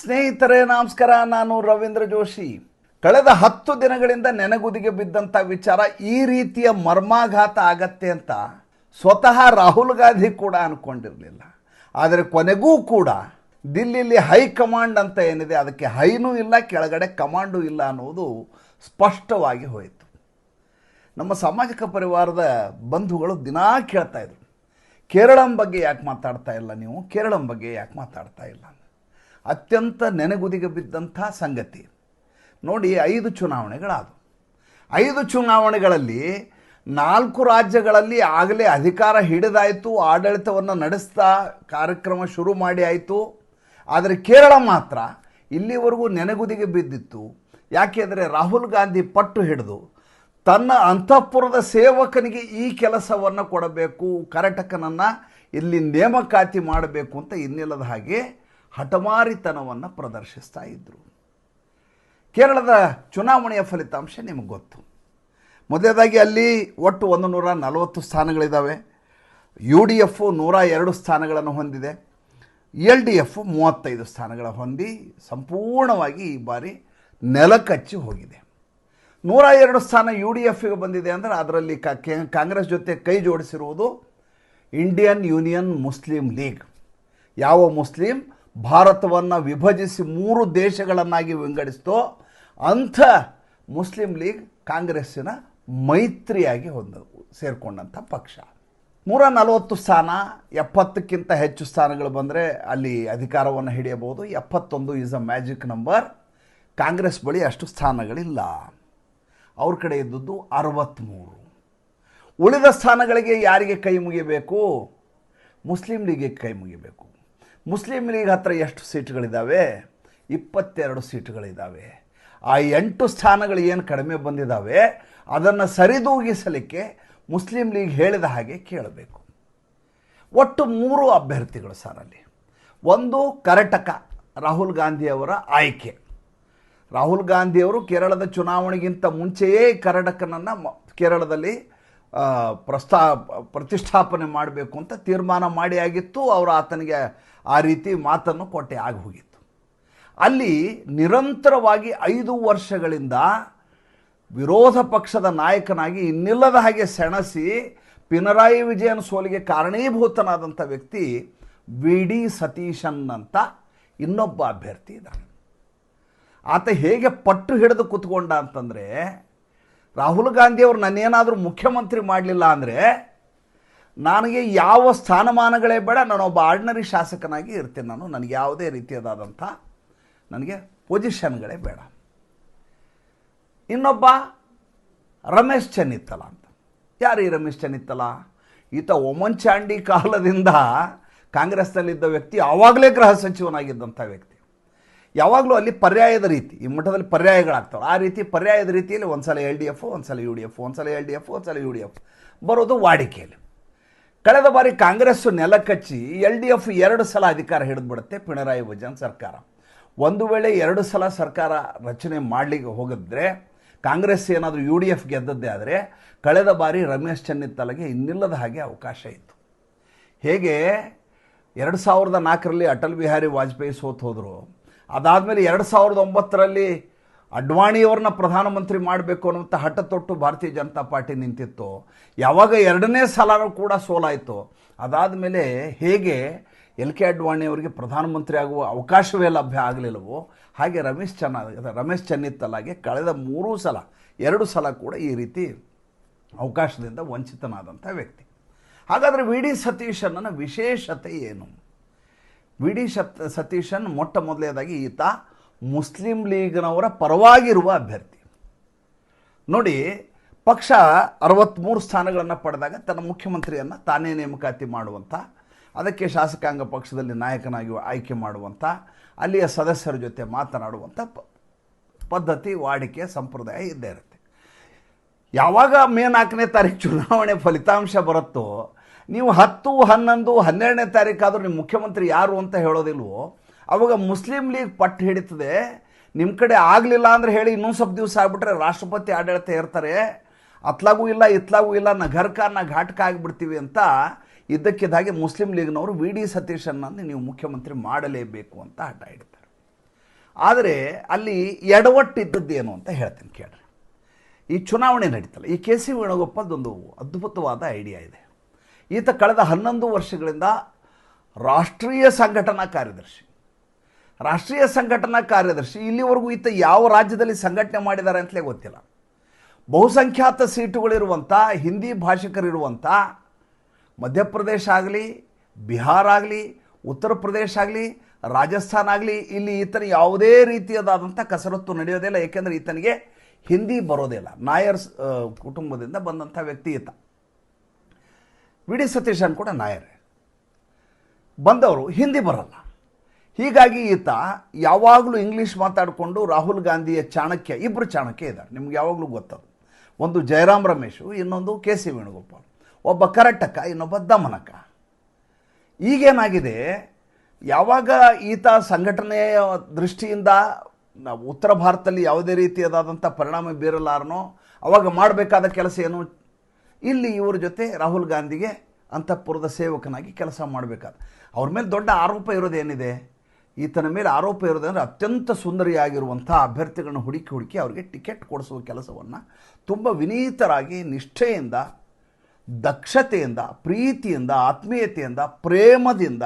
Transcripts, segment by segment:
ಸ್ನೇಹಿತರೆ ನಮಸ್ಕಾರ. ನಾನು ರವೀಂದ್ರ ಜೋಶಿ. ಕಳೆದ 10 ದಿನಗಳಿಂದ ನೆನಗುದಿಗೆ ಬಿದ್ದಂಥ ವಿಚಾರ ಈ ರೀತಿಯ ಮರ್ಮಾಘಾತ ಆಗತ್ತೆ ಅಂತ ಸ್ವತಃ ರಾಹುಲ್ ಗಾಂಧಿ ಕೂಡ ಅಂದ್ಕೊಂಡಿರಲಿಲ್ಲ. ಆದರೆ ಕೊನೆಗೂ ಕೂಡ ದಿಲ್ಲಿಲಿ ಹೈಕಮಾಂಡ್ ಅಂತ ಏನಿದೆ ಅದಕ್ಕೆ ಹೈನೂ ಇಲ್ಲ, ಕೆಳಗಡೆ ಕಮಾಂಡು ಇಲ್ಲ ಅನ್ನೋದು ಸ್ಪಷ್ಟವಾಗಿ ಹೋಯಿತು. ನಮ್ಮ ಸಾಮಾಜಿಕ ಪರಿವಾರದ ಬಂಧುಗಳು ದಿನಾ ಕೇಳ್ತಾ ಇದ್ರು, ಕೇರಳಂ ಬಗ್ಗೆ ಯಾಕೆ ಮಾತಾಡ್ತಾ ಇಲ್ಲ ನೀವು, ಕೇರಳಂ ಬಗ್ಗೆ ಯಾಕೆ ಮಾತಾಡ್ತಾ ಇಲ್ಲ. ಅತ್ಯಂತ ನೆನಗುದಿಗೆ ಬಿದ್ದಂಥ ಸಂಗತಿ ನೋಡಿ. 5 ಚುನಾವಣೆಗಳಾದವು. 5 ಚುನಾವಣೆಗಳಲ್ಲಿ 4 ರಾಜ್ಯಗಳಲ್ಲಿ ಆಗಲೇ ಅಧಿಕಾರ ಹಿಡಿದಾಯಿತು, ಆಡಳಿತವನ್ನು ನಡೆಸ್ತಾ ಕಾರ್ಯಕ್ರಮ ಶುರು ಮಾಡಿ ಆಯಿತು. ಆದರೆ ಕೇರಳ ಮಾತ್ರ ಇಲ್ಲಿವರೆಗೂ ನೆನಗುದಿಗೆ ಬಿದ್ದಿತ್ತು. ಯಾಕೆಂದರೆ ರಾಹುಲ್ ಗಾಂಧಿ ಪಟ್ಟು ಹಿಡಿದು ತನ್ನ ಅಂತಃಪುರದ ಸೇವಕನಿಗೆ ಈ ಕೆಲಸವನ್ನು ಕೊಡಬೇಕು, ಕರ್ನಾಟಕನನ್ನು ಇಲ್ಲಿ ನೇಮಕಾತಿ ಮಾಡಬೇಕು ಅಂತ ಇನ್ನಿಲ್ಲದ ಹಾಗೆ ಹಠಮಾರಿತನವನ್ನು ಪ್ರದರ್ಶಿಸ್ತಾ ಇದ್ದರು. ಕೇರಳದ ಚುನಾವಣೆಯ ಫಲಿತಾಂಶ ನಿಮಗೆ ಗೊತ್ತು. ಮೊದಲನೇದಾಗಿ ಅಲ್ಲಿ ಒಟ್ಟು 140 ಸ್ಥಾನಗಳಿದ್ದಾವೆ. UDF 102 ಸ್ಥಾನಗಳನ್ನು ಹೊಂದಿದೆ. LDF 35 ಸ್ಥಾನಗಳ ಹೊಂದಿ ಸಂಪೂರ್ಣವಾಗಿ ಈ ಬಾರಿ ನೆಲಕಚ್ಚಿ ಹೋಗಿದೆ. 102 ಸ್ಥಾನ UDFಗೆ ಬಂದಿದೆ ಅಂದರೆ ಅದರಲ್ಲಿ ಕಾಂಗ್ರೆಸ್ ಜೊತೆ ಕೈ ಜೋಡಿಸಿರುವುದು ಇಂಡಿಯನ್ ಯೂನಿಯನ್ ಮುಸ್ಲಿಂ ಲೀಗ್. ಯಾವ ಮುಸ್ಲಿಂ ಭಾರತವನ್ನು ವಿಭಜಿಸಿ 3 ದೇಶಗಳನ್ನಾಗಿ ವಿಂಗಡಿಸ್ತೋ ಅಂಥ ಮುಸ್ಲಿಂ ಲೀಗ್ ಕಾಂಗ್ರೆಸ್ಸಿನ ಮೈತ್ರಿಯಾಗಿ ಸೇರಿಕೊಂಡಂಥ ಪಕ್ಷ. 140 ಸ್ಥಾನ, 70ಕ್ಕಿಂತ ಹೆಚ್ಚು ಸ್ಥಾನಗಳು ಬಂದರೆ ಅಲ್ಲಿ ಅಧಿಕಾರವನ್ನು ಹಿಡಿಯಬಹುದು. 71 is a magic number. Congress ಬಳಿ ಅಷ್ಟು ಸ್ಥಾನಗಳಿಲ್ಲ. ಅವ್ರ ಕಡೆ ಇದ್ದದ್ದು 63. ಉಳಿದ ಸ್ಥಾನಗಳಿಗೆ ಯಾರಿಗೆ ಕೈ ಮುಗಿಬೇಕು? ಮುಸ್ಲಿಂ ಲೀಗಿಗೆ ಕೈ ಮುಗಿಬೇಕು. ಮುಸ್ಲಿಂ ಲೀಗ್ ಹತ್ರ ಎಷ್ಟು ಸೀಟ್ಗಳಿದ್ದಾವೆ? 22 ಸೀಟ್ಗಳಿದ್ದಾವೆ. ಆ 8 ಸ್ಥಾನಗಳು ಏನು ಕಡಿಮೆ ಬಂದಿದ್ದಾವೆ ಅದನ್ನು ಸರಿದೂಗಿಸಲಿಕ್ಕೆ ಮುಸ್ಲಿಂ ಲೀಗ್ ಹೇಳಿದ ಹಾಗೆ ಕೇಳಬೇಕು. ಒಟ್ಟು 3 ಅಭ್ಯರ್ಥಿಗಳು ಸರ್ ಅಲ್ಲಿ. ಒಂದು ಕರ್ನಾಟಕ, ರಾಹುಲ್ ಗಾಂಧಿಯವರ ಆಯ್ಕೆ. ರಾಹುಲ್ ಗಾಂಧಿಯವರು ಕೇರಳದ ಚುನಾವಣೆಗಿಂತ ಮುಂಚೆಯೇ ಕರ್ನಾಟಕನನ್ನು ಕೇರಳದಲ್ಲಿ ಪ್ರತಿಷ್ಠಾಪನೆ ಮಾಡಬೇಕು ಅಂತ ತೀರ್ಮಾನ ಮಾಡಿ ಆಗಿತ್ತು. ಅವರು ಆತನಿಗೆ ಆ ರೀತಿ ಮಾತನ್ನು ಕೊಟ್ಟೆ ಆಗಿ ಹೋಗಿತ್ತು. ಅಲ್ಲಿ ನಿರಂತರವಾಗಿ 5 ವರ್ಷಗಳಿಂದ ವಿರೋಧ ಪಕ್ಷದ ನಾಯಕನಾಗಿ ಇನ್ನಿಲ್ಲದ ಹಾಗೆ ಸೆಣಸಿ ಪಿನರಾಯಿ ವಿಜಯನ್ ಸೋಲಿಗೆ ಕಾರಣೀಭೂತನಾದಂಥ ವ್ಯಕ್ತಿ VD ಸತೀಶನ್ ಅಂತ ಇನ್ನೊಬ್ಬ ಅಭ್ಯರ್ಥಿ ಇದ್ದಾನೆ. ಆತ ಹೇಗೆ ಪಟ್ಟು ಹಿಡಿದು ಕೂತ್ಕೊಂಡ ಅಂತಂದರೆ, ರಾಹುಲ್ ಗಾಂಧಿಯವರು ನನ್ನೇನಾದರೂ ಮುಖ್ಯಮಂತ್ರಿ ಮಾಡಲಿಲ್ಲ ಅಂದರೆ ನನಗೆ ಯಾವ ಸ್ಥಾನಮಾನಗಳೇ ಬೇಡ, ನಾನೊಬ್ಬ ಆರ್ಡಿನರಿ ಶಾಸಕನಾಗಿ ಇರ್ತೀನಿ, ನನಗೆ ಯಾವುದೇ ರೀತಿಯಾದಂಥ ನನಗೆ ಪೊಸಿಷನ್ಗಳೇ ಬೇಡ. ಇನ್ನೊಬ್ಬ ರಮೇಶ್ ಚೆನ್ನಿತ್ತಲ ಅಂತ. ಯಾರು ಈ ರಮೇಶ್ ಚೆನ್ನಿತ್ತಲ? ಈತ ಒಮನ್ ಚಾಂಡಿ ಕಾಲದಿಂದ ಕಾಂಗ್ರೆಸ್ನಲ್ಲಿದ್ದ ವ್ಯಕ್ತಿ, ಆವಾಗಲೇ ಗೃಹ ಸಚಿವನಾಗಿದ್ದಂಥ ವ್ಯಕ್ತಿ. ಯಾವಾಗಲೂ ಅಲ್ಲಿ ಪರ್ಯಾಯದ ರೀತಿ, ಈ ಮಠದಲ್ಲಿ ಪರ್ಯಾಯಗಳಾಗ್ತವೆ. ಆ ರೀತಿ ಪರ್ಯಾಯದ ರೀತಿಯಲ್ಲಿ ಒಂದ್ಸಲ LDF, ಒಂದ್ಸಲ UDF, ಒಂದ್ಸಲ LDF, ಒಂದ್ಸಲ UDF ಬರೋದು ವಾಡಿಕೆಯಲ್ಲಿ. ಕಳೆದ ಬಾರಿ ಕಾಂಗ್ರೆಸ್ಸು ನೆಲಕಚ್ಚಿ LDF 2 ಸಲ ಅಧಿಕಾರ ಹಿಡಿದ್ಬಿಡುತ್ತೆ ಪಿಣರಾಯಿ ವಿಜಯನ್ ಸರ್ಕಾರ. ಒಂದು ವೇಳೆ 2 ಸಲ ಸರ್ಕಾರ ರಚನೆ ಮಾಡಲಿಕ್ಕೆ ಹೋಗಿದ್ರೆ, ಕಾಂಗ್ರೆಸ್ ಏನಾದರೂ UDF ಗೆದ್ದದ್ದೇ ಆದರೆ ಕಳೆದ ಬಾರಿ ರಮೇಶ್ ಚೆನ್ನಿತ್ತಲಗೆ ಇನ್ನಿಲ್ಲದ ಹಾಗೆ ಅವಕಾಶ ಇತ್ತು. ಹೇಗೆ 2004ರಲ್ಲಿ ಅಟಲ್ ಬಿಹಾರಿ ವಾಜಪೇಯಿ ಸೋತು ಹೋದರು, ಅದಾದಮೇಲೆ 2009ರಲ್ಲಿ ಅಡ್ವಾಣಿಯವ್ರನ್ನ ಪ್ರಧಾನಮಂತ್ರಿ ಮಾಡಬೇಕು ಅನ್ನುವಂಥ ಹಠ ತೊಟ್ಟು ಭಾರತೀಯ ಜನತಾ ಪಾರ್ಟಿ ನಿಂತಿತ್ತು. ಯಾವಾಗ 2ನೇ ಸಲನೂ ಕೂಡ ಸೋಲಾಯಿತು, ಅದಾದಮೇಲೆ ಹೇಗೆ LK ಅಡ್ವಾಣಿಯವರಿಗೆ ಪ್ರಧಾನಮಂತ್ರಿ ಆಗುವ ಅವಕಾಶವೇ ಲಭ್ಯ ಆಗಲಿಲ್ಲವೋ ಹಾಗೆ ರಮೇಶ್ ಚೆನ್ನಿತ್ತಲಾಗೆ ಕಳೆದ 2 ಸಲ ಕೂಡ ಈ ರೀತಿ ಅವಕಾಶದಿಂದ ವಂಚಿತನಾದಂಥ ವ್ಯಕ್ತಿ. ಹಾಗಾದರೆ VD ಸತೀಶನ್ನ ವಿಶೇಷತೆ ಏನು? VD ಸತೀಶನ್ ಮೊಟ್ಟ ಮೊದಲನೇದಾಗಿ ಈತ ಮುಸ್ಲಿಂ ಲೀಗ್ನವರ ಪರವಾಗಿರುವ ಅಭ್ಯರ್ಥಿ. ನೋಡಿ, ಪಕ್ಷ 63 ಸ್ಥಾನಗಳನ್ನು ಪಡೆದಾಗ ತನ್ನ ಮುಖ್ಯಮಂತ್ರಿಯನ್ನು ತಾನೇ ನೇಮಕಾತಿ ಮಾಡುವಂಥ, ಅದಕ್ಕೆ ಶಾಸಕಾಂಗ ಪಕ್ಷದಲ್ಲಿ ನಾಯಕನಾಗಿ ಆಯ್ಕೆ ಮಾಡುವಂಥ, ಅಲ್ಲಿಯ ಸದಸ್ಯರ ಜೊತೆ ಮಾತನಾಡುವಂಥ ಪದ್ಧತಿ, ವಾಡಿಕೆ, ಸಂಪ್ರದಾಯ ಇದ್ದೇ ಇರುತ್ತೆ. ಯಾವಾಗ ಮೇ 4ನೇ ತಾರೀಕು ಚುನಾವಣೆ ಫಲಿತಾಂಶ ಬರುತ್ತೋ, ನೀವು 10, 11, 12ನೇ ತಾರೀಕಾದರೂ ನಿಮ್ಮ ಮುಖ್ಯಮಂತ್ರಿ ಯಾರು ಅಂತ ಹೇಳೋದಿಲ್ವೋ, ಅವಾಗ ಮುಸ್ಲಿಂ ಲೀಗ್ ಪಟ್ಟು ಹಿಡಿತದೆ. ನಿಮ್ಮ ಕಡೆ ಆಗಲಿಲ್ಲ ಅಂದರೆ ಹೇಳಿ ಇನ್ನೊಂದು ಸ್ವಲ್ಪ ದಿವಸ ಆಗಿಬಿಟ್ರೆ ರಾಷ್ಟ್ರಪತಿ ಆಡಳಿತ ಇರ್ತಾರೆ, ಅತ್ಲಾಗೂ ಇಲ್ಲ ಇತ್ಲಾಗೂ ಇಲ್ಲ, ನಾ ಘರ್ಕ ನಾ ಘಾಟಕ ಆಗಿಬಿಡ್ತೀವಿ ಅಂತ ಇದ್ದಕ್ಕಿದ್ದಾಗೆ ಮುಸ್ಲಿಂ ಲೀಗ್ನವರು VD ಸತೀಶನ್ನನ್ನು ನೀವು ಮುಖ್ಯಮಂತ್ರಿ ಮಾಡಲೇಬೇಕು ಅಂತ ಹಠ ಹಿಡ್ತಾರೆ. ಆದರೆ ಅಲ್ಲಿ ಎಡವಟ್ಟಿದ್ದದ್ದೇನು ಅಂತ ಹೇಳ್ತೀನಿ ಕೇಳ್ರಿ. ಈ ಚುನಾವಣೆ ನಡೀತಲ್ಲ, ಈ ಕೆ ಸಿ ವೇಣುಗೋಪಾಲ್ದೊಂದು ಅದ್ಭುತವಾದ ಐಡಿಯಾ ಇದೆ. ಈತ ಕಳೆದ 11 ವರ್ಷಗಳಿಂದ ರಾಷ್ಟ್ರೀಯ ಸಂಘಟನಾ ಕಾರ್ಯದರ್ಶಿ ಇಲ್ಲಿವರೆಗೂ ಈತ ಯಾವ ರಾಜ್ಯದಲ್ಲಿ ಸಂಘಟನೆ ಮಾಡಿದ್ದಾರೆ ಅಂತಲೇ ಗೊತ್ತಿಲ್ಲ. ಬಹುಸಂಖ್ಯಾತ ಸೀಟುಗಳಿರುವಂಥ ಹಿಂದಿ ಭಾಷಿಕರಿರುವಂಥ ಮಧ್ಯಪ್ರದೇಶ ಆಗಲಿ, ಬಿಹಾರ ಆಗಲಿ, ಉತ್ತರ ಪ್ರದೇಶ ಆಗಲಿ, ರಾಜಸ್ಥಾನ ಆಗಲಿ, ಇಲ್ಲಿ ಈತನ ಯಾವುದೇ ರೀತಿಯಾದಂಥ ಕಸರತ್ತು ನಡೆಯೋದಿಲ್ಲ. ಏಕೆಂದರೆ ಈತನಿಗೆ ಹಿಂದಿ ಬರೋದಿಲ್ಲ. ನಾಯರ್ ಕುಟುಂಬದಿಂದ ಬಂದಂಥ ವ್ಯಕ್ತಿ ಈತ. ವಿ ಡಿ ಸತೀಶನ್ ಕೂಡ ನಾಯರೇ, ಬಂದವರು ಹಿಂದಿ ಬರಲ್ಲ. ಹೀಗಾಗಿ ಈತ ಯಾವಾಗಲೂ ಇಂಗ್ಲೀಷ್ ಮಾತಾಡಿಕೊಂಡು ರಾಹುಲ್ ಗಾಂಧಿಯ ಚಾಣಕ್ಯ, ಇಬ್ಬರು ಚಾಣಕ್ಯ ಇದ್ದಾರೆ, ನಿಮ್ಗೆ ಯಾವಾಗಲೂ ಗೊತ್ತದು. ಒಂದು ಜಯರಾಮ್ ರಮೇಶು, ಇನ್ನೊಂದು ಕೆ ಸಿ ವೇಣುಗೋಪಾಲ್. ಒಬ್ಬ ಕರಟಕ, ಇನ್ನೊಬ್ಬ ದಮನಕ. ಈಗೇನಾಗಿದೆ, ಯಾವಾಗ ಈತ ಸಂಘಟನೆಯ ದೃಷ್ಟಿಯಿಂದ ಉತ್ತರ ಭಾರತದಲ್ಲಿ ಯಾವುದೇ ರೀತಿಯಾದಂಥ ಪರಿಣಾಮ ಬೀರಲಾರನೋ ಅವಾಗ ಮಾಡಬೇಕಾದ ಕೆಲಸ ಏನು, ಇಲ್ಲಿ ಇವ್ರ ಜೊತೆ ರಾಹುಲ್ ಗಾಂಧಿಗೆ ಅಂತಃಪುರದ ಸೇವಕನಾಗಿ ಕೆಲಸ ಮಾಡಬೇಕಾದ. ಅವ್ರ ಮೇಲೆ ದೊಡ್ಡ ಆರೋಪ ಇರೋದೇನಿದೆ, ಈತನ ಮೇಲೆ ಆರೋಪ ಇರೋದಂದರೆ ಅತ್ಯಂತ ಸುಂದರಿಯಾಗಿರುವಂಥ ಅಭ್ಯರ್ಥಿಗಳನ್ನ ಹುಡುಕಿ ಅವರಿಗೆ ಟಿಕೆಟ್ ಕೊಡಿಸುವ ಕೆಲಸವನ್ನು ತುಂಬ ವಿನೀತರಾಗಿ, ನಿಷ್ಠೆಯಿಂದ, ದಕ್ಷತೆಯಿಂದ, ಪ್ರೀತಿಯಿಂದ, ಆತ್ಮೀಯತೆಯಿಂದ, ಪ್ರೇಮದಿಂದ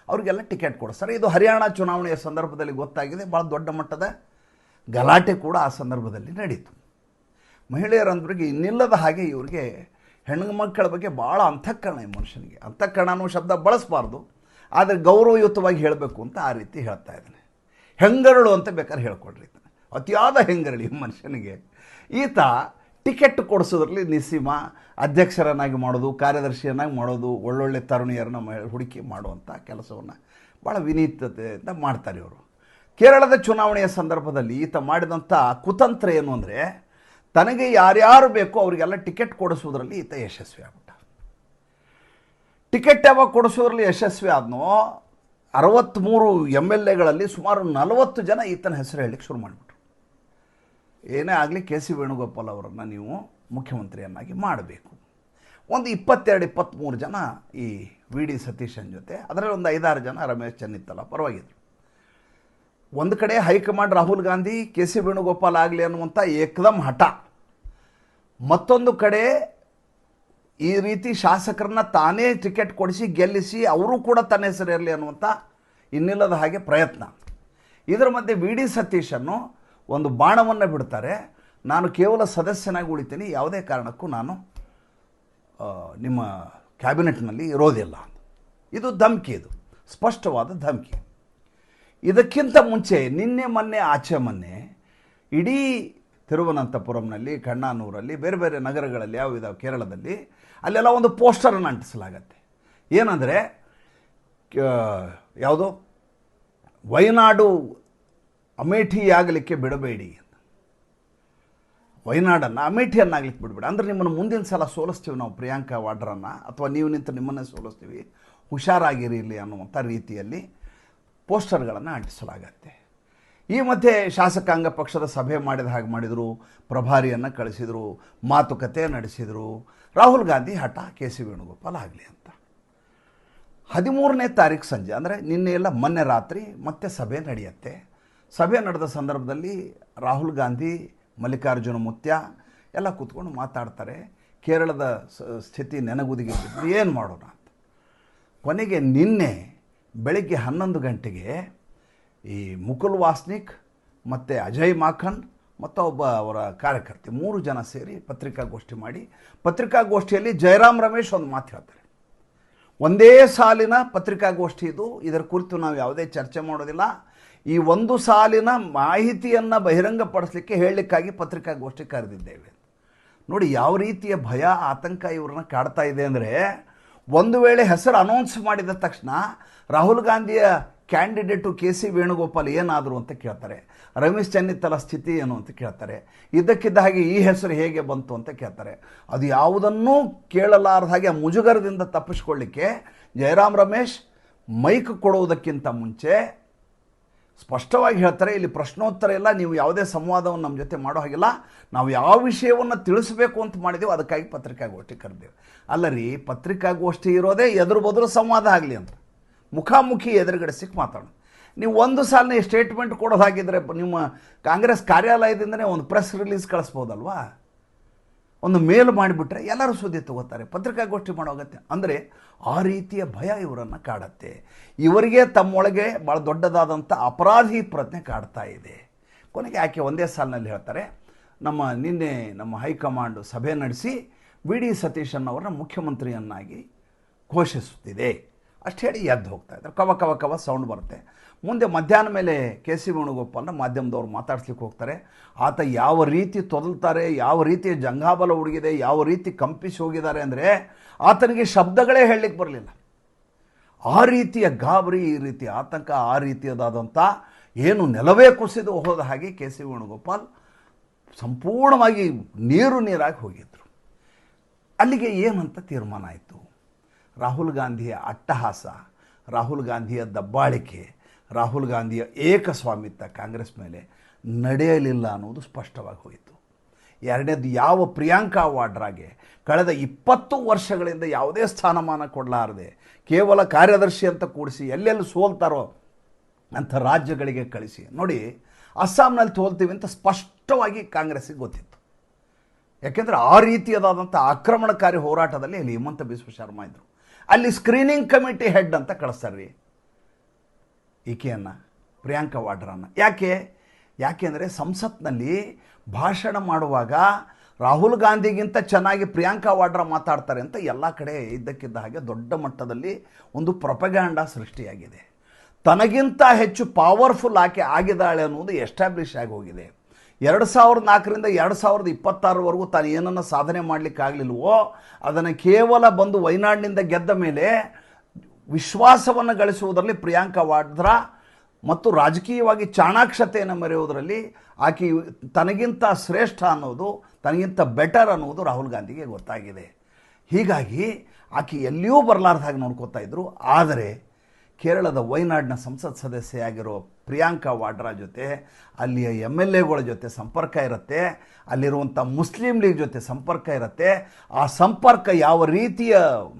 ಅವರಿಗೆಲ್ಲ ಟಿಕೆಟ್ ಕೊಡಿಸ್ತಾರೆ. ಇದು ಹರಿಯಾಣ ಚುನಾವಣೆಯ ಸಂದರ್ಭದಲ್ಲಿ ಗೊತ್ತಾಗಿದೆ. ಭಾಳ ದೊಡ್ಡ ಮಟ್ಟದ ಗಲಾಟೆ ಕೂಡ ಆ ಸಂದರ್ಭದಲ್ಲಿ ನಡೀತು. ಮಹಿಳೆಯರಂದ್ರಿಗೆ ಇನ್ನಿಲ್ಲದ ಹಾಗೆ ಇವರಿಗೆ ಹೆಣ್ಣು ಮಕ್ಕಳ ಬಗ್ಗೆ ಭಾಳ ಅಂತಃಕರಣ. ಈ ಮನುಷ್ಯನಿಗೆ ಅಂತಃಕರಣ ಅನ್ನೋ ಶಬ್ದ ಬಳಸಬಾರ್ದು, ಆದರೆ ಗೌರವಯುತವಾಗಿ ಹೇಳಬೇಕು ಅಂತ ಆ ರೀತಿ ಹೇಳ್ತಾ ಇದ್ದಾನೆ. ಹೆಂಗರಳು ಅಂತ ಬೇಕಾದ್ರೆ ಹೇಳ್ಕೊಡ್ರಿ. ಅತಿಯಾದ ಹೆಂಗರಳು ಈ ಮನುಷ್ಯನಿಗೆ. ಈತ ಟಿಕೆಟ್ ಕೊಡಿಸೋದ್ರಲ್ಲಿ ನಿಸ್ಸೀಮ, ಅಧ್ಯಕ್ಷರನ್ನಾಗಿ ಮಾಡೋದು, ಕಾರ್ಯದರ್ಶಿಯನ್ನಾಗಿ ಮಾಡೋದು, ಒಳ್ಳೊಳ್ಳೆ ತರುಣಿಯರನ್ನ ಹುಡುಕಿ ಮಾಡುವಂಥ ಕೆಲಸವನ್ನು ಭಾಳ ವಿನೀತತೆಯಿಂದ ಮಾಡ್ತಾರೆ ಇವರು. ಕೇರಳದ ಚುನಾವಣೆಯ ಸಂದರ್ಭದಲ್ಲಿ ಈತ ಮಾಡಿದಂಥ ಕುತಂತ್ರ ಏನು ಅಂದರೆ, ತನಗೆ ಯಾರ್ಯಾರು ಬೇಕೋ ಅವರಿಗೆಲ್ಲ ಟಿಕೆಟ್ ಕೊಡಿಸೋದ್ರಲ್ಲಿ ಈತ ಯಶಸ್ವಿ ಆಗ್ಬಿಟ್ಟ. ಟಿಕೆಟ್ ಯಾವಾಗ ಕೊಡಿಸೋದ್ರಲ್ಲಿ ಯಶಸ್ವಿ ಆದ್ನೋ 63 MLAಗಳಲ್ಲಿ ಸುಮಾರು 40 ಜನ ಈತನ ಹೆಸರು ಹೇಳಲಿಕ್ಕೆ ಶುರು ಮಾಡಿಬಿಟ್ರು. ಏನೇ ಆಗಲಿ ಕೆ ಸಿ ವೇಣುಗೋಪಾಲ್ ಅವರನ್ನು ನೀವು ಮುಖ್ಯಮಂತ್ರಿಯನ್ನಾಗಿ ಮಾಡಬೇಕು. ಒಂದು 22-23 ಜನ ಈ ವಿ ಡಿ ಸತೀಶನ್ ಜೊತೆ, ಅದರಲ್ಲಿ ಒಂದು 5-6 ಜನ ರಮೇಶ್ ಚೆನ್ನಿತ್ತಲ ಪರವಾಗಿದ್ರು. ಒಂದು ಕಡೆ high command Rahul Gandhi K C Venugopal ಆಗಲಿ ಅನ್ನುವಂಥ ಏಕದಮ್ ಹಠ, ಮತ್ತೊಂದು ಕಡೆ ಈ ರೀತಿ ಶಾಸಕರನ್ನ ತಾನೇ ಟಿಕೆಟ್ ಕೊಡಿಸಿ ಗೆಲ್ಲಿಸಿ ಅವರು ಕೂಡ ತನ್ನ ಹೆಸರು ಇರಲಿ ಅನ್ನುವಂಥ ಇನ್ನಿಲ್ಲದ ಹಾಗೆ ಪ್ರಯತ್ನ. ಇದರ ಮಧ್ಯೆ ವಿ ಡಿ ಸತೀಶನ್ನು ಒಂದು ಬಾಣವನ್ನು ಬಿಡ್ತಾರೆ, ನಾನು ಕೇವಲ ಸದಸ್ಯನಾಗಿ ಉಳಿತೀನಿ, ಯಾವುದೇ ಕಾರಣಕ್ಕೂ ನಾನು ನಿಮ್ಮ ಕ್ಯಾಬಿನೆಟ್ನಲ್ಲಿ ಇರೋದಿಲ್ಲ. ಇದು ಧಮಕಿ, ಇದು ಸ್ಪಷ್ಟವಾದ ಧಮಕಿ. ಇದಕ್ಕಿಂತ ಮುಂಚೆ ಆಚೆ ಮೊನ್ನೆ ಇಡೀ ತಿರುವನಂತಪುರಂನಲ್ಲಿ, ಕಣ್ಣಾನೂರಲ್ಲಿ, ಬೇರೆ ಬೇರೆ ನಗರಗಳಲ್ಲಿ ಯಾವಿದಾವೆ ಕೇರಳದಲ್ಲಿ, ಅಲ್ಲೆಲ್ಲ ಒಂದು ಪೋಸ್ಟರನ್ನು ಅಂಟಿಸಲಾಗತ್ತೆ. ಏನಂದರೆ ಯಾವುದೋ ವಯನಾಡು ಅಮೇಠಿ ಆಗಲಿಕ್ಕೆ ಬಿಡಬೇಡಿ, ವಯನಾಡನ್ನು ಅಮೇಠಿಯನ್ನಾಗಲಿಕ್ಕೆ ಬಿಡಬೇಡಿ, ಅಂದರೆ ನಿಮ್ಮನ್ನು ಮುಂದಿನ ಸಲ ಸೋಲಿಸ್ತೀವಿ ನಾವು ಪ್ರಿಯಾಂಕಾ ವಾಡ್ರನ್ನು, ಅಥವಾ ನೀವು ನಿಂತು ನಿಮ್ಮನ್ನೇ ಸೋಲಿಸ್ತೀವಿ, ಹುಷಾರಾಗಿರಿ ಇಲ್ಲಿ ಅನ್ನುವಂಥ ರೀತಿಯಲ್ಲಿ ಪೋಸ್ಟರ್ಗಳನ್ನು ಅಂಟಿಸಲಾಗತ್ತೆ. ಈ ಮಧ್ಯೆ ಶಾಸಕಾಂಗ ಪಕ್ಷದ ಸಭೆ ಮಾಡಿದ ಹಾಗೆ ಮಾಡಿದರು, ಪ್ರಭಾರಿಯನ್ನು ಕಳಿಸಿದರು, ಮಾತುಕತೆ ನಡೆಸಿದರು. ರಾಹುಲ್ ಗಾಂಧಿ ಹಠ ಕೆ ಸಿ ವೇಣುಗೋಪಾಲ್ ಆಗಲಿ ಅಂತ. 13ನೇ ತಾರೀಕು ಸಂಜೆ, ಅಂದರೆ ನಿನ್ನೆಯೆಲ್ಲ ಮೊನ್ನೆ ರಾತ್ರಿ ಮತ್ತೆ ಸಭೆ ನಡೆಯುತ್ತೆ. ಸಭೆ ನಡೆದ ಸಂದರ್ಭದಲ್ಲಿ ರಾಹುಲ್ ಗಾಂಧಿ, ಮಲ್ಲಿಕಾರ್ಜುನ ಮುತ್ಯ ಎಲ್ಲ ಕೂತ್ಕೊಂಡು ಮಾತಾಡ್ತಾರೆ. ಕೇರಳದ ಸ್ಥಿತಿ ನೆನಗುದಿಗೆ ಬಿದ್ದು ಏನು ಮಾಡೋಣ ಅಂತ. ಕೊನೆಗೆ ನಿನ್ನೆ ಬೆಳಗ್ಗೆ 11 ಗಂಟೆಗೆ ಈ ಮುಕುಲ್ ವಾಸ್ನಿಕ್ ಮತ್ತು ಅಜಯ್ ಮಾಖನ್ ಮತ್ತು ಒಬ್ಬ ಅವರ ಕಾರ್ಯಕರ್ತೆ 3 ಜನ ಸೇರಿ ಪತ್ರಿಕಾಗೋಷ್ಠಿ ಮಾಡಿ, ಪತ್ರಿಕಾಗೋಷ್ಠಿಯಲ್ಲಿ ಜಯರಾಮ್ ರಮೇಶ್ ಒಂದು ಮಾತು ಹೇಳ್ತಾರೆ. ಒಂದೇ ಸಾಲಿನ ಪತ್ರಿಕಾಗೋಷ್ಠಿ ಇದು, ಇದರ ಕುರಿತು ನಾವು ಯಾವುದೇ ಚರ್ಚೆ ಮಾಡೋದಿಲ್ಲ, ಈ ಒಂದು ಸಾಲಿನ ಮಾಹಿತಿಯನ್ನು ಬಹಿರಂಗಪಡಿಸಲಿಕ್ಕೆ ಹೇಳಲಿಕ್ಕಾಗಿ ಪತ್ರಿಕಾಗೋಷ್ಠಿ ಕರೆದಿದ್ದೇವೆ. ನೋಡಿ ಯಾವ ರೀತಿಯ ಭಯ, ಆತಂಕ ಇವ್ರನ್ನ ಕಾಡ್ತಾ ಇದೆ ಅಂದರೆ, ಒಂದು ವೇಳೆ ಹೆಸರು ಅನೌನ್ಸ್ ಮಾಡಿದ ತಕ್ಷಣ ರಾಹುಲ್ ಗಾಂಧಿಯ ಕ್ಯಾಂಡಿಡೇಟು ಕೆ ಸಿ ವೇಣುಗೋಪಾಲ್ ಏನಾದರು ಅಂತ ಕೇಳ್ತಾರೆ, ರಮೇಶ್ ಚೆನ್ನಿತ್ತಲ ಸ್ಥಿತಿ ಏನು ಅಂತ ಕೇಳ್ತಾರೆ, ಇದ್ದಕ್ಕಿದ್ದ ಹಾಗೆ ಈ ಹೆಸರು ಹೇಗೆ ಬಂತು ಅಂತ ಕೇಳ್ತಾರೆ. ಅದು ಯಾವುದನ್ನೂ ಕೇಳಲಾರದ ಹಾಗೆ ಮುಜುಗರದಿಂದ ತಪ್ಪಿಸ್ಕೊಳ್ಳಿಕ್ಕೆ ಜಯರಾಮ್ ರಮೇಶ್ ಮೈಕ್ ಕೊಡುವುದಕ್ಕಿಂತ ಮುಂಚೆ ಸ್ಪಷ್ಟವಾಗಿ ಹೇಳ್ತಾರೆ, ಇಲ್ಲಿ ಪ್ರಶ್ನೋತ್ತರ ಇಲ್ಲ, ನೀವು ಯಾವುದೇ ಸಂವಾದವನ್ನು ನಮ್ಮ ಜೊತೆ ಮಾಡೋ ಹಾಗಿಲ್ಲ, ನಾವು ಯಾವ ವಿಷಯವನ್ನು ತಿಳಿಸಬೇಕು ಅಂತ ಮಾಡಿದೆವು ಅದಕ್ಕಾಗಿ ಪತ್ರಿಕಾಗೋಷ್ಠಿ ಕರೆದೇವೆ. ಅಲ್ಲ ರೀ, ಪತ್ರಿಕಾಗೋಷ್ಠಿ ಇರೋದೇ ಎದುರು ಬದುರು ಸಂವಾದ ಆಗಲಿ ಅಂತ, ಮುಖಾಮುಖಿ ಎದುರುಗಡೆ ಸಿಕ್ಕಿ ಮಾತಾಡೋಣ. ನೀವು ಒಂದು ಸಾಲನೇ ಸ್ಟೇಟ್ಮೆಂಟ್ ಕೊಡೋದಾಗಿದ್ದರೆ ನಿಮ್ಮ ಕಾಂಗ್ರೆಸ್ ಕಾರ್ಯಾಲಯದಿಂದನೇ ಒಂದು ಪ್ರೆಸ್ ರಿಲೀಸ್ ಕಳಿಸ್ಬೋದಲ್ವಾ, ಒಂದು ಮೇಲ್ ಮಾಡಿಬಿಟ್ರೆ ಎಲ್ಲರೂ ಸುದ್ದಿ ತಗೋತಾರೆ, ಪತ್ರಿಕಾಗೋಷ್ಠಿ ಮಾಡೋ ಅಗತ್ಯ. ಅಂದರೆ ಆ ರೀತಿಯ ಭಯ ಇವರನ್ನು ಕಾಡುತ್ತೆ. ಇವರಿಗೆ ತಮ್ಮೊಳಗೆ ಭಾಳ ದೊಡ್ಡದಾದಂಥ ಅಪರಾಧಿ ಪ್ರಜ್ಞೆ ಕಾಡ್ತಾ ಇದೆ. ಕೊನೆಗೆ ಆಕೆ ಒಂದೇ ಸಾಲಿನಲ್ಲಿ ಹೇಳ್ತಾರೆ, ನಿನ್ನೆ ನಮ್ಮ ಹೈಕಮಾಂಡ್ ಸಭೆ ನಡೆಸಿ ವಿ ಡಿ ಸತೀಶನ್ ಅವರನ್ನ ಮುಖ್ಯಮಂತ್ರಿಯನ್ನಾಗಿ ಘೋಷಿಸುತ್ತಿದೆ ಅಷ್ಟು ಹೇಳಿ ಎದ್ದು ಹೋಗ್ತಾ ಇದ್ದಾರೆ. ಕವ ಕವ ಕವ ಸೌಂಡ್ ಬರುತ್ತೆ. ಮುಂದೆ ಮಧ್ಯಾಹ್ನ ಮೇಲೆ ಕೆ ಸಿ ವೇಣುಗೋಪಾಲ್ನ ಮಾಧ್ಯಮದವ್ರು ಮಾತಾಡ್ಸ್ಲಿಕ್ಕೆ ಹೋಗ್ತಾರೆ. ಆತ ಯಾವ ರೀತಿ ತೊದಲ್ತಾರೆ, ಯಾವ ರೀತಿ ಜಂಘಾಬಲ ಹುಡುಗಿದೆ, ಯಾವ ರೀತಿ ಕಂಪಿಸಿ ಹೋಗಿದ್ದಾರೆ ಅಂದರೆ ಆತನಿಗೆ ಶಬ್ದಗಳೇ ಹೇಳಲಿಕ್ಕೆ ಬರಲಿಲ್ಲ. ಆ ರೀತಿಯ ಗಾಬರಿ, ಈ ರೀತಿಯ ಆತಂಕ, ಆ ರೀತಿಯದಾದಂಥ ಏನು ನೆಲವೇ ಕುಸಿದು ಹೋದ ಹಾಗೆ ಕೆ ಸಿ ವೇಣುಗೋಪಾಲ್ ಸಂಪೂರ್ಣವಾಗಿ ನೀರಾಗಿ ಹೋಗಿದ್ದರು. ಅಲ್ಲಿಗೆ ಏನಂತ ತೀರ್ಮಾನ ಆಯಿತು? ರಾಹುಲ್ ಗಾಂಧಿಯ ಅಟ್ಟಹಾಸ, ರಾಹುಲ್ ಗಾಂಧಿಯ ದಬ್ಬಾಳಿಕೆ, ರಾಹುಲ್ ಗಾಂಧಿಯ ಏಕಸ್ವಾಮಿತ್ವ ಕಾಂಗ್ರೆಸ್ ಮೇಲೆ ನಡೆಯಲಿಲ್ಲ ಅನ್ನೋದು ಸ್ಪಷ್ಟವಾಗಿ ಹೋಯಿತು. ಎರಡನೇದು, ಯಾವ ಪ್ರಿಯಾಂಕಾ ವಾಡ್ರಾಗೆ ಕಳೆದ 20 ವರ್ಷಗಳಿಂದ ಯಾವುದೇ ಸ್ಥಾನಮಾನ ಕೊಡಲಾರದೆ ಕೇವಲ ಕಾರ್ಯದರ್ಶಿ ಅಂತ ಕೂಡಿಸಿ ಎಲ್ಲೆಲ್ಲಿ ಸೋಲ್ತಾರೋ ಅಂಥ ರಾಜ್ಯಗಳಿಗೆ ಕಳಿಸಿ. ನೋಡಿ, ಅಸ್ಸಾಂನಲ್ಲಿ ಸೋಲ್ತೀವಿ ಅಂತ ಸ್ಪಷ್ಟವಾಗಿ ಕಾಂಗ್ರೆಸ್ಸಿಗೆ ಗೊತ್ತಿತ್ತು. ಯಾಕೆಂದರೆ ಆ ರೀತಿಯಾದಂಥ ಆಕ್ರಮಣಕಾರಿ ಹೋರಾಟದಲ್ಲಿ ಅಲ್ಲಿ ಹಿಮಂತ ಬಿಸ್ವ ಶರ್ಮಾ ಇದ್ದರು. ಅಲ್ಲಿ ಸ್ಕ್ರೀನಿಂಗ್ ಕಮಿಟಿ ಹೆಡ್ ಅಂತ ಕಳಿಸ್ತಾರೆ ರೀ ಈಕೆಯನ್ನು, ಪ್ರಿಯಾಂಕಾ ವಾಡ್ರಾನ. ಯಾಕೆಂದರೆ ಸಂಸತ್ನಲ್ಲಿ ಭಾಷಣ ಮಾಡುವಾಗ ರಾಹುಲ್ ಗಾಂಧಿಗಿಂತ ಚೆನ್ನಾಗಿ ಪ್ರಿಯಾಂಕಾ ವಾಡ್ರಾ ಮಾತಾಡ್ತಾರೆ ಅಂತ ಎಲ್ಲ ಕಡೆ ಇದ್ದಕ್ಕಿದ್ದ ಹಾಗೆ ದೊಡ್ಡ ಮಟ್ಟದಲ್ಲಿ ಒಂದು ಪ್ರೊಪಗ್ಯಾಂಡಾ ಸೃಷ್ಟಿಯಾಗಿದೆ. ತನಗಿಂತ ಹೆಚ್ಚು ಪವರ್ಫುಲ್ ಆಕೆ ಆಗಿದ್ದಾಳೆ ಅನ್ನೋದು ಎಸ್ಟಾಬ್ಲಿಷ್ ಆಗಿ ಹೋಗಿದೆ. 2004ರಿಂದ 2026ವರೆಗೂ ತಾನು ಏನನ್ನು ಸಾಧನೆ ಮಾಡಲಿಕ್ಕಾಗಲಿಲ್ವೋ ಅದನ್ನು ಕೇವಲ ಬಂದು ವಯನಾಡಿನಿಂದ ಗೆದ್ದ ಮೇಲೆ ವಿಶ್ವಾಸವನ್ನು ಗಳಿಸುವುದರಲ್ಲಿ ಪ್ರಿಯಾಂಕಾ ವಾಡ್ರಾ ಮತ್ತು ರಾಜಕೀಯವಾಗಿ ಚಾಣಾಕ್ಷತೆಯನ್ನು ಮೆರೆಯುವುದರಲ್ಲಿ ಆಕೆ ತನಗಿಂತ ಶ್ರೇಷ್ಠ ಅನ್ನೋದು, ತನಗಿಂತ ಬೆಟರ್ ಅನ್ನೋದು ರಾಹುಲ್ ಗಾಂಧಿಗೆ ಗೊತ್ತಾಗಿದೆ. ಹೀಗಾಗಿ ಆಕೆ ಎಲ್ಲಿಯೂ ಬರಲಾರ್ದ ಹಾಗೆ ನೋಡ್ಕೋತಾ ಇದ್ದರು. ಆದರೆ ಕೇರಳದ ವಯನಾಡಿನ ಸಂಸತ್ ಸದಸ್ಯೆಯಾಗಿರೋ ಪ್ರಿಯಾಂಕಾ ವಾಡ್ರಾ ಜೊತೆ ಅಲ್ಲಿಯ MLAಗಳ ಜೊತೆ ಸಂಪರ್ಕ ಇರುತ್ತೆ, ಅಲ್ಲಿರುವಂಥ ಮುಸ್ಲಿಂ ಲೀಗ್ ಜೊತೆ ಸಂಪರ್ಕ ಇರುತ್ತೆ. ಆ ಸಂಪರ್ಕ ಯಾವ ರೀತಿಯ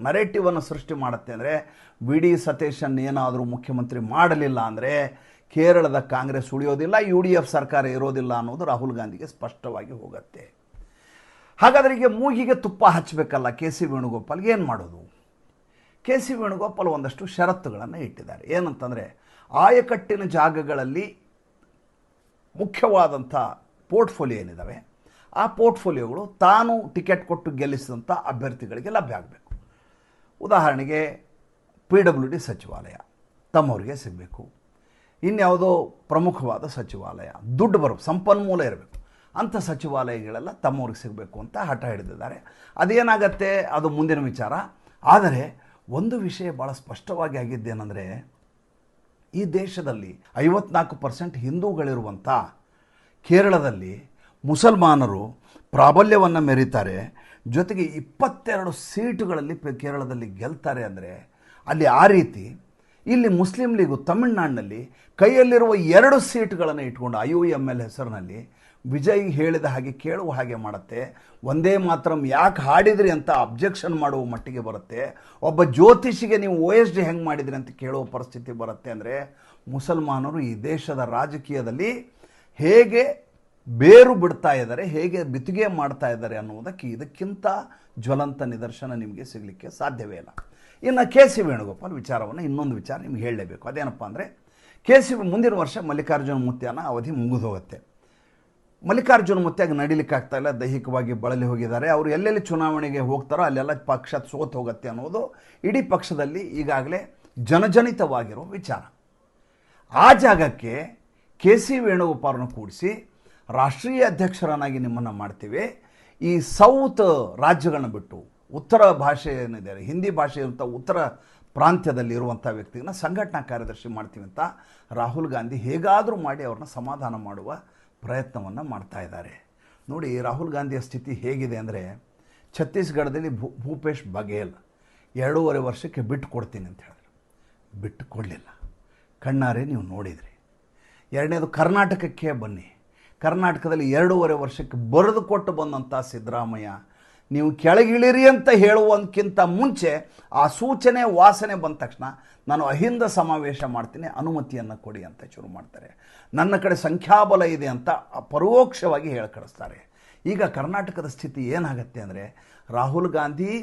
ನರೇಟಿವನ್ನು ಸೃಷ್ಟಿ ಮಾಡುತ್ತೆ ಅಂದರೆ, ವಿ ಡಿ ಸತೀಶನ್ ಏನಾದರೂ ಮುಖ್ಯಮಂತ್ರಿ ಮಾಡಲಿಲ್ಲ ಅಂದರೆ ಕೇರಳದ ಕಾಂಗ್ರೆಸ್ ಉಳಿಯೋದಿಲ್ಲ, UDF ಸರ್ಕಾರ ಇರೋದಿಲ್ಲ ಅನ್ನೋದು ರಾಹುಲ್ ಗಾಂಧಿಗೆ ಸ್ಪಷ್ಟವಾಗಿ ಹೋಗುತ್ತೆ. ಹಾಗಾದರೆ ಈಗ ಮೂಗಿಗೆ ತುಪ್ಪ ಹಚ್ಚಬೇಕಲ್ಲ ಕೆ ಸಿ ವೇಣುಗೋಪಾಲ್ಗೆ, ಏನು ಮಾಡೋದು? ಕೆ ಸಿ ವೇಣುಗೋಪಾಲ್ ಒಂದಷ್ಟು ಷರತ್ತುಗಳನ್ನು ಇಟ್ಟಿದ್ದಾರೆ. ಏನಂತಂದರೆ, ಆಯಕಟ್ಟಿನ ಜಾಗಗಳಲ್ಲಿ ಮುಖ್ಯವಾದಂಥ ಪೋರ್ಟ್ಫೋಲಿಯೋ ಏನಿದ್ದಾವೆ ಆ ಪೋರ್ಟ್ಫೋಲಿಯೋಗಳು ತಾನು ಟಿಕೆಟ್ ಕೊಟ್ಟು ಗೆಲ್ಲಿಸಿದಂಥ ಅಭ್ಯರ್ಥಿಗಳಿಗೆ ಲಭ್ಯ ಆಗಬೇಕು. ಉದಾಹರಣೆಗೆ PWD ಸಚಿವಾಲಯ ತಮ್ಮವರಿಗೆ ಸಿಗಬೇಕು, ಇನ್ಯಾವುದೋ ಪ್ರಮುಖವಾದ ಸಚಿವಾಲಯ, ದುಡ್ಡು ಬರಬೇಕು, ಸಂಪನ್ಮೂಲ ಇರಬೇಕು, ಅಂಥ ಸಚಿವಾಲಯಗಳೆಲ್ಲ ತಮ್ಮವ್ರಿಗೆ ಸಿಗಬೇಕು ಅಂತ ಹಠ ಹಿಡಿದಿದ್ದಾರೆ. ಅದೇನಾಗತ್ತೆ ಅದು ಮುಂದಿನ ವಿಚಾರ. ಆದರೆ ಒಂದು ವಿಷಯ ಭಾಳ ಸ್ಪಷ್ಟವಾಗಿ ಆಗಿದ್ದೇನೆಂದರೆ, ಈ ದೇಶದಲ್ಲಿ 54% ಹಿಂದೂಗಳಿರುವಂಥ ಕೇರಳದಲ್ಲಿ ಮುಸಲ್ಮಾನರು ಪ್ರಾಬಲ್ಯವನ್ನು ಮೆರೀತಾರೆ. ಜೊತೆಗೆ 22 ಸೀಟುಗಳಲ್ಲಿ ಕೇರಳದಲ್ಲಿ ಗೆಲ್ತಾರೆ. ಅಂದರೆ ಅಲ್ಲಿ ಆ ರೀತಿ ಇಲ್ಲಿ ಮುಸ್ಲಿಂ ಲೀಗು ತಮಿಳುನಾಡಿನಲ್ಲಿ ಕೈಯಲ್ಲಿರುವ 2 ಸೀಟುಗಳನ್ನು ಇಟ್ಕೊಂಡು IUML ಹೆಸರಿನಲ್ಲಿ ವಿಜಯ್ ಹೇಳಿದ ಹಾಗೆ ಕೇಳುವ ಹಾಗೆ ಮಾಡುತ್ತೆ. ಒಂದೇ ಮಾತ್ರ ಯಾಕೆ ಹಾಡಿದ್ರಿ ಅಂತ ಅಬ್ಜೆಕ್ಷನ್ ಮಾಡುವ ಮಟ್ಟಿಗೆ ಬರುತ್ತೆ. ಒಬ್ಬ ಜ್ಯೋತಿಷಿಗೆ ನೀವು OSD ಹೆಂಗೆ ಮಾಡಿದ್ರಿ ಅಂತ ಕೇಳುವ ಪರಿಸ್ಥಿತಿ ಬರುತ್ತೆ. ಅಂದರೆ ಮುಸಲ್ಮಾನರು ಈ ದೇಶದ ರಾಜಕೀಯದಲ್ಲಿ ಹೇಗೆ ಬೇರು ಬಿಡ್ತಾ ಇದ್ದಾರೆ, ಹೇಗೆ ಬಿತ್ತಿಗೆ ಮಾಡ್ತಾ ಇದ್ದಾರೆ ಅನ್ನುವುದಕ್ಕೆ ಇದಕ್ಕಿಂತ ಜ್ವಲಂತ ನಿದರ್ಶನ ನಿಮಗೆ ಸಿಗಲಿಕ್ಕೆ ಸಾಧ್ಯವೇ ಇಲ್ಲ. ಇನ್ನು ಕೆ ಸಿ ವೇಣುಗೋಪಾಲ್ ವಿಚಾರವನ್ನು ಇನ್ನೊಂದು ವಿಚಾರ ನಿಮ್ಗೆ ಹೇಳಲೇಬೇಕು. ಅದೇನಪ್ಪ ಅಂದರೆ, ಮುಂದಿನ ವರ್ಷ ಮಲ್ಲಿಕಾರ್ಜುನ ಮುತ್ಯಾನ ಅವಧಿ ಮುಗಿದು ಹೋಗುತ್ತೆ. ಮಲ್ಲಿಕಾರ್ಜುನ ಮುತ್ಯಾಗ ನಡೀಲಿಕ್ಕಾಗ್ತಾ ಇಲ್ಲ, ದೈಹಿಕವಾಗಿ ಬಳಲಿ ಹೋಗಿದ್ದಾರೆ. ಅವರು ಎಲ್ಲೆಲ್ಲಿ ಚುನಾವಣೆಗೆ ಹೋಗ್ತಾರೋ ಅಲ್ಲೆಲ್ಲ ಪಕ್ಷ ಸೋತು ಹೋಗುತ್ತೆ ಅನ್ನೋದು ಇಡೀ ಪಕ್ಷದಲ್ಲಿ ಈಗಾಗಲೇ ಜನಜನಿತವಾಗಿರೋ ವಿಚಾರ. ಆ ಜಾಗಕ್ಕೆ ಕೆ ಸಿ ವೇಣುಗೋಪಾಲ್ನ ಕೂಡಿಸಿ ರಾಷ್ಟ್ರೀಯ ಅಧ್ಯಕ್ಷರನ್ನಾಗಿ ನಿಮ್ಮನ್ನು ಮಾಡ್ತೀವಿ, ಈ ಸೌತ್ ರಾಜ್ಯಗಳನ್ನ ಬಿಟ್ಟು ಉತ್ತರ ಭಾಷೆ ಏನಿದೆ, ಹಿಂದಿ ಭಾಷೆ ಇರುವಂಥ ಉತ್ತರ ಪ್ರಾಂತ್ಯದಲ್ಲಿ ಇರುವಂಥ ವ್ಯಕ್ತಿಗಳನ್ನ ಸಂಘಟನಾ ಕಾರ್ಯದರ್ಶಿ ಮಾಡ್ತೀವಿ ಅಂತ ರಾಹುಲ್ ಗಾಂಧಿ ಹೇಗಾದರೂ ಮಾಡಿ ಅವ್ರನ್ನ ಸಮಾಧಾನ ಮಾಡುವ ಪ್ರಯತ್ನವನ್ನು ಮಾಡ್ತಾ ಇದ್ದಾರೆ. ನೋಡಿ, ರಾಹುಲ್ ಗಾಂಧಿಯ ಸ್ಥಿತಿ ಹೇಗಿದೆ ಅಂದರೆ, ಛತ್ತೀಸ್ಗಢದಲ್ಲಿ ಭೂಪೇಶ್ ಬಘೇಲ್ 2.5 ವರ್ಷಕ್ಕೆ ಬಿಟ್ಟು ಕೊಡ್ತೀನಿ ಅಂತ ಹೇಳಿದ್ರು, ಬಿಟ್ಟು ಕೊಡಲಿಲ್ಲ. ಕಣ್ಣಾರೆ ನೀವು ನೋಡಿದ್ರಿ. ಎರಡನೇದು, ಕರ್ನಾಟಕಕ್ಕೆ ಬನ್ನಿ. ಕರ್ನಾಟಕದಲ್ಲಿ 2.5 ವರ್ಷಕ್ಕೆ ಬರೆದು ಕೊಟ್ಟು ಬಂದಂಥ ಸಿದ್ದರಾಮಯ್ಯ ನೀವು ಕೆಳಗಿಳಿರಿ ಅಂತ ಹೇಳುವುದಕ್ಕಿಂತ ಮುಂಚೆ ಆ ಸೂಚನೆ ವಾಸನೆ ಬಂದ ತಕ್ಷಣ ನಾನು ಅಹಿಂದ ಸಮಾವೇಶ ಮಾಡ್ತೀನಿ, ಅನುಮತಿಯನ್ನು ಕೊಡಿ ಅಂತ ಶುರು ಮಾಡ್ತಾರೆ. ನನ್ನ ಕಡೆ ಸಂಖ್ಯಾಬಲ ಇದೆ ಅಂತ ಪರೋಕ್ಷವಾಗಿ ಹೇಳಿ ಕಳಿಸ್ತಾರೆ. ಈಗ ಕರ್ನಾಟಕದ ಸ್ಥಿತಿ ಏನಾಗುತ್ತೆ ಅಂದರೆ, ರಾಹುಲ್ ಗಾಂಧಿ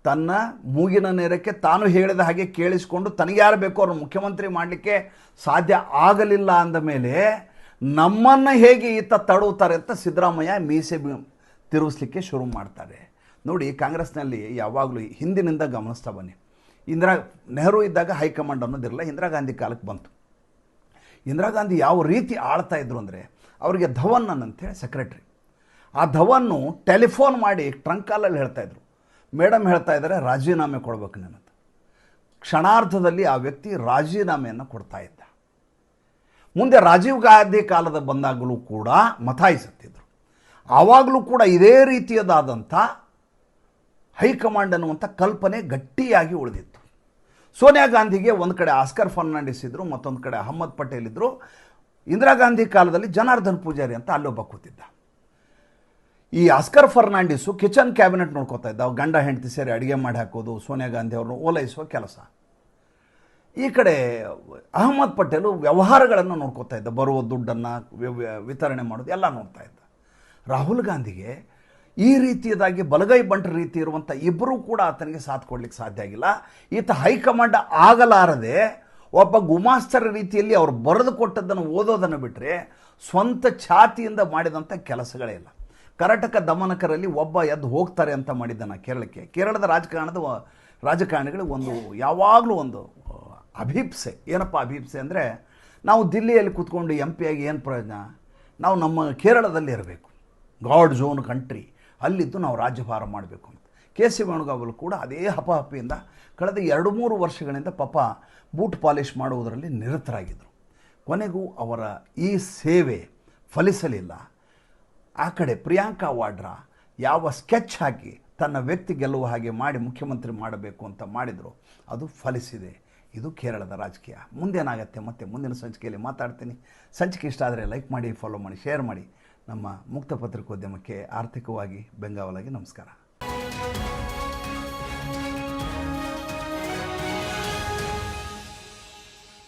ತನ್ನ ಮೂಗಿನ ನೇರಕ್ಕೆ ತಾನು ಹೇಳಿದ ಹಾಗೆ ಕೇಳಿಸಿಕೊಂಡು ತನಗೆ ಯಾರು ಬೇಕೋ ಅವ್ರನ್ನ ಮುಖ್ಯಮಂತ್ರಿ ಮಾಡಲಿಕ್ಕೆ ಸಾಧ್ಯ ಆಗಲಿಲ್ಲ ಅಂದ ಮೇಲೆ ನಮ್ಮನ್ನು ಹೇಗೆ ಈತ ತಡುತ್ತಾರೆ ಅಂತ ಸಿದ್ದರಾಮಯ್ಯ ಮೀಸೆ ತಿರುಗಿಸ್ಲಿಕ್ಕೆ ಶುರು ಮಾಡ್ತಾರೆ. ನೋಡಿ, ಕಾಂಗ್ರೆಸ್ನಲ್ಲಿ ಯಾವಾಗಲೂ ಹಿಂದಿನಿಂದ ಗಮನಿಸ್ತಾ ಬನ್ನಿ. ನೆಹರು ಇದ್ದಾಗ ಹೈಕಮಾಂಡ್ ಅನ್ನೋದಿರಲ್ಲ, ಇಂದಿರಾ ಗಾಂಧಿ ಕಾಲಕ್ಕೆ ಬಂತು. ಇಂದಿರಾ ಗಾಂಧಿ ಯಾವ ರೀತಿ ಆಳ್ತಾ ಇದ್ರು ಅಂದರೆ, ಅವರಿಗೆ ಧವನ್ ಅಂತೇಳಿ ಸೆಕ್ರೆಟ್ರಿ, ಆ ಧವನ್ನು ಟೆಲಿಫೋನ್ ಮಾಡಿ ಟ್ರಂಕ್ ಕಾಲಲ್ಲಿ ಹೇಳ್ತಾಯಿದ್ರು, ಮೇಡಮ್ ಹೇಳ್ತಾ ಇದ್ದಾರೆ ರಾಜೀನಾಮೆ ಕೊಡಬೇಕು ನನ್ನದು. ಕ್ಷಣಾರ್ಧದಲ್ಲಿ ಆ ವ್ಯಕ್ತಿ ರಾಜೀನಾಮೆಯನ್ನು ಕೊಡ್ತಾ ಇದ್ದ. ಮುಂದೆ ರಾಜೀವ್ ಗಾಂಧಿ ಕಾಲದ ಬಂದಾಗಲೂ ಕೂಡ ಮತಾಯಿಸುತ್ತಿದ್ದರು. ಆವಾಗಲೂ ಕೂಡ ಇದೇ ರೀತಿಯದಾದಂಥ ಹೈಕಮಾಂಡ್ ಅನ್ನುವಂಥ ಕಲ್ಪನೆ ಗಟ್ಟಿಯಾಗಿ ಉಳಿದಿತ್ತು. ಸೋನಿಯಾ ಗಾಂಧಿಗೆ ಒಂದು ಕಡೆ ಆಸ್ಕರ್ ಫರ್ನಾಂಡಿಸ್ ಇದ್ದರು, ಮತ್ತೊಂದು ಕಡೆ ಅಹಮ್ಮದ್ ಪಟೇಲ್ ಇದ್ದರು. ಇಂದಿರಾ ಗಾಂಧಿ ಕಾಲದಲ್ಲಿ ಜನಾರ್ದನ್ ಪೂಜಾರಿ ಅಂತ ಅಲ್ಲೊಬ್ಬ ಕೂತಿದ್ದ. ಈ ಆಸ್ಕರ್ ಫರ್ನಾಂಡಿಸು ಕಿಚನ್ ಕ್ಯಾಬಿನೆಟ್ ನೋಡ್ಕೋತಾ ಇದ್ದ. ಗಂಡ ಹೆಂಡತಿ ಸೇರಿ ಅಡುಗೆ ಮಾಡಿ ಹಾಕೋದು, ಸೋನಿಯಾ ಗಾಂಧಿ ಅವ್ರನ್ನ ಓಲೈಸುವ ಕೆಲಸ. ಈ ಕಡೆ ಅಹಮ್ಮದ್ ಪಟೇಲು ವ್ಯವಹಾರಗಳನ್ನು ನೋಡ್ಕೋತಾ ಇದ್ದ, ಬರುವ ದುಡ್ಡನ್ನು ವಿತರಣೆ ಮಾಡೋದು ಎಲ್ಲ ನೋಡ್ತಾ ಇದ್ದ. ರಾಹುಲ್ ಗಾಂಧಿಗೆ ಈ ರೀತಿಯದಾಗಿ ಬಲಗೈ ಬಂಟರ ರೀತಿ ಇರುವಂಥ ಇಬ್ಬರೂ ಕೂಡ ಆತನಿಗೆ ಸಾಥ್ ಕೊಡಲಿಕ್ಕೆ ಸಾಧ್ಯ ಆಗಿಲ್ಲ. ಈತ ಹೈಕಮಾಂಡ್ ಆಗಲಾರದೆ ಒಬ್ಬ ಗುಮಾಸ್ತರ ರೀತಿಯಲ್ಲಿ ಅವರು ಬರೆದು ಕೊಟ್ಟದ್ದನ್ನು ಓದೋದನ್ನು ಬಿಟ್ಟರೆ ಸ್ವಂತ ಛಾತಿಯಿಂದ ಮಾಡಿದಂಥ ಕೆಲಸಗಳೇ ಇಲ್ಲ. ಕರ್ನಾಟಕ ದಮನಕರಲ್ಲಿ ಒಬ್ಬ ಎದ್ದು ಹೋಗ್ತಾರೆ ಅಂತ ಮಾಡಿದ್ದಾನೆ ಕೇರಳಕ್ಕೆ. ಕೇರಳದ ರಾಜಕಾರಣಿಗಳಿಗೆ ಯಾವಾಗಲೂ ಒಂದು ಅಭೀಪ್ಸೆ. ಏನಪ್ಪ ಅಭೀಪ್ಸೆ ಅಂದರೆ, ನಾವು ದಿಲ್ಲಿಯಲ್ಲಿ ಕೂತ್ಕೊಂಡು MP ಆಗಿ ಏನು ಪ್ರಯೋಜನ, ನಾವು ನಮ್ಮ ಕೇರಳದಲ್ಲಿ ಇರಬೇಕು, ಗಾಡ್ ಝೋನ್ ಕಂಟ್ರಿ, ಅಲ್ಲಿದ್ದು ನಾವು ರಾಜ್ಯಭಾರ ಮಾಡಬೇಕು ಅಂತ. KC ವೇಣುಗೋಪಾಲ್ ಕೂಡ ಅದೇ ಹಪಹಪಿಯಿಂದ ಕಳೆದ 2-3 ವರ್ಷಗಳಿಂದ ಪಾಪ ಬೂಟ್ ಪಾಲಿಷ್ ಮಾಡುವುದರಲ್ಲಿ ನಿರತರಾಗಿದ್ದರು. ಕೊನೆಗೂ ಅವರ ಈ ಸೇವೆ ಫಲಿಸಲಿಲ್ಲ. ಆ ಕಡೆ ಪ್ರಿಯಾಂಕಾ ವಾಡ್ರಾ ಯಾವ ಸ್ಕೆಚ್ ಹಾಕಿ ತನ್ನ ವ್ಯಕ್ತಿ ಗೆಲ್ಲುವ ಹಾಗೆ ಮಾಡಿ ಮುಖ್ಯಮಂತ್ರಿ ಮಾಡಬೇಕು ಅಂತ ಮಾಡಿದರು, ಅದು ಫಲಿಸಿದೆ. ಇದು ಕೇರಳದ ರಾಜಕೀಯ. ಮುಂದೇನಾಗತ್ತೆ ಮತ್ತೆ ಮುಂದಿನ ಸಂಚಿಕೆಯಲ್ಲಿ ಮಾತಾಡ್ತೀನಿ. ಸಂಚಿಕೆ ಇಷ್ಟ ಆದರೆ ಲೈಕ್ ಮಾಡಿ, ಫಾಲೋ ಮಾಡಿ, ಶೇರ್ ಮಾಡಿ. ನಮ್ಮ ಮುಕ್ತ ಪತ್ರಿಕೋದ್ಯಮಕ್ಕೆ ಆರ್ಥಿಕವಾಗಿ ಬೆಂಗಾವಲಾಗಿ ನಮಸ್ಕಾರ.